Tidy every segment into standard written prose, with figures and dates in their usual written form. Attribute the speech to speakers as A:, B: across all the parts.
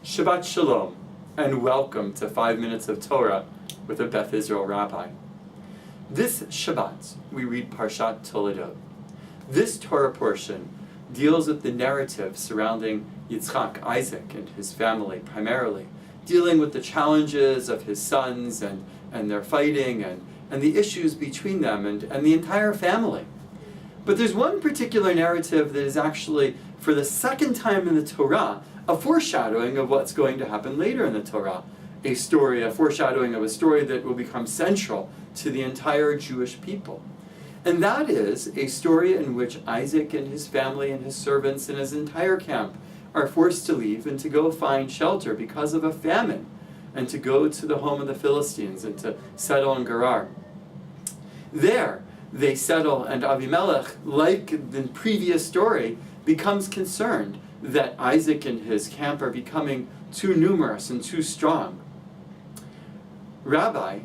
A: Shabbat Shalom, and welcome to 5 Minutes of Torah with a Beth Israel Rabbi. This Shabbat, we read Parsha Toldot. This Torah portion deals with the narrative surrounding Yitzchak, Isaac, and his family primarily, dealing with the challenges of his sons and their fighting and the issues between them and the entire family. But there's one particular narrative that is actually, for the second time in the Torah, a foreshadowing of what's going to happen later in the Torah. A foreshadowing of a story that will become central to the entire Jewish people. And that is a story in which Isaac and his family and his servants and his entire camp are forced to leave and to go find shelter because of a famine, and to go to the home of the Philistines and to settle in Gerar. There, they settle, and Avimelech, like the previous story, becomes concerned that Isaac and his camp are becoming too numerous and too strong. Rabbi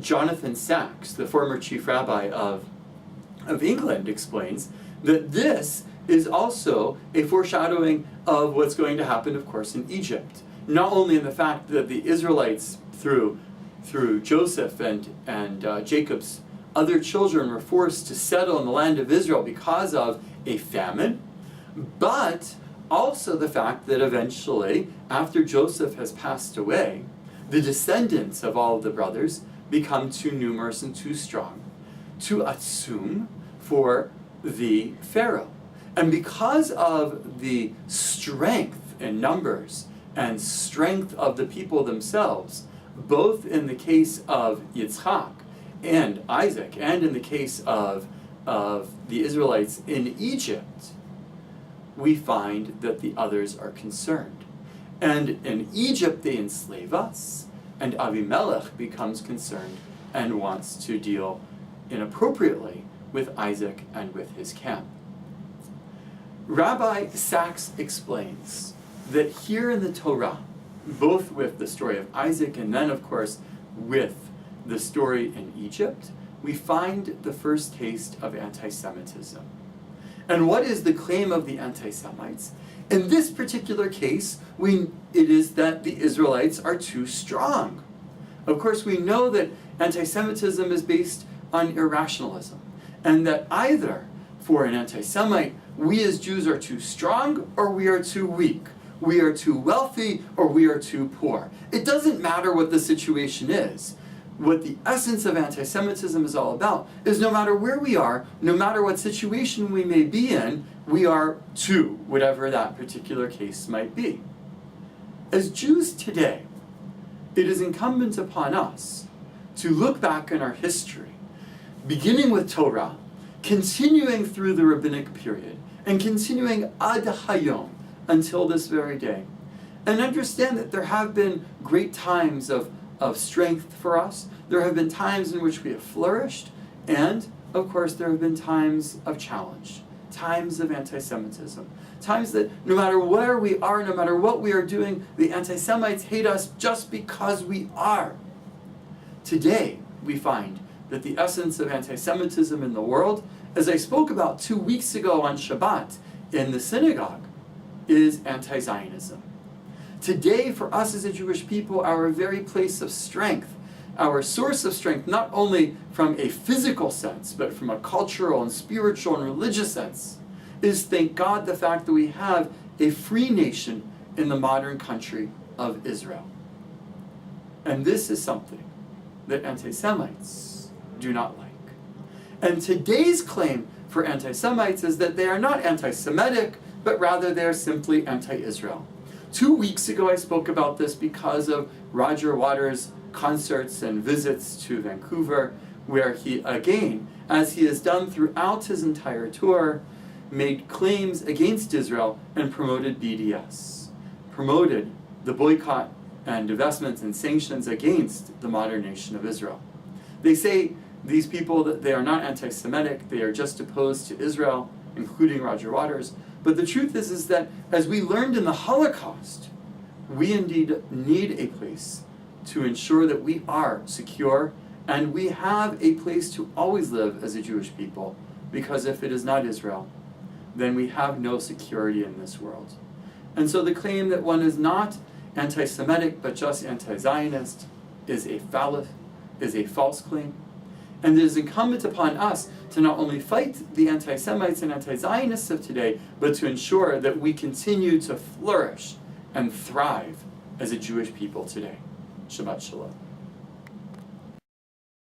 A: Jonathan Sacks, the former chief rabbi of England, explains that this is also a foreshadowing of what's going to happen, of course, in Egypt. Not only in the fact that the Israelites, through Joseph and Jacob's other children, were forced to settle in the land of Israel because of a famine, but also the fact that eventually, after Joseph has passed away, the descendants of all of the brothers become too numerous and too strong, too atzum for the Pharaoh. And because of the strength in numbers and strength of the people themselves, both in the case of Yitzchak and Isaac, and in the case of the Israelites in Egypt, we find that the others are concerned. And in Egypt they enslave us, and Avimelech becomes concerned and wants to deal inappropriately with Isaac and with his camp. Rabbi Sacks explains that here in the Torah, both with the story of Isaac and then, of course, with the story in Egypt, we find the first taste of anti-Semitism. And what is the claim of the anti-Semites? In this particular case, it is that the Israelites are too strong. Of course, we know that anti-Semitism is based on irrationalism, and that either, for an anti-Semite, we as Jews are too strong or we are too weak. We are too wealthy or we are too poor. It doesn't matter what the situation is. What the essence of anti-Semitism is all about is no matter where we are, no matter what situation we may be in, we are too, whatever that particular case might be. As Jews today, it is incumbent upon us to look back in our history, beginning with Torah, continuing through the rabbinic period, and continuing ad hayom, until this very day, and understand that there have been great times of strength for us. There have been times in which we have flourished, and of course there have been times of challenge, times of anti-Semitism, times that no matter where we are, no matter what we are doing, the anti-Semites hate us just because we are. Today, we find that the essence of anti-Semitism in the world, as I spoke about 2 weeks ago on Shabbat in the synagogue, is anti-Zionism. Today, for us as a Jewish people, our very place of strength, our source of strength, not only from a physical sense, but from a cultural and spiritual and religious sense, is, thank God, the fact that we have a free nation in the modern country of Israel. And this is something that anti-Semites do not like. And today's claim for anti-Semites is that they are not anti-Semitic, but rather they are simply anti-Israel. 2 weeks ago I spoke about this because of Roger Waters' concerts and visits to Vancouver, where he, again, as he has done throughout his entire tour, made claims against Israel and promoted BDS, promoted the boycott and divestments and sanctions against the modern nation of Israel. They say, these people, that they are not anti-Semitic, they are just opposed to Israel, including Roger Waters. But the truth is that, as we learned in the Holocaust, we indeed need a place to ensure that we are secure, and we have a place to always live as a Jewish people, because if it is not Israel, then we have no security in this world. And so the claim that one is not anti-Semitic but just anti-Zionist is a false claim. And it is incumbent upon us to not only fight the anti-Semites and anti-Zionists of today, but to ensure that we continue to flourish and thrive as a Jewish people today. Shabbat Shalom.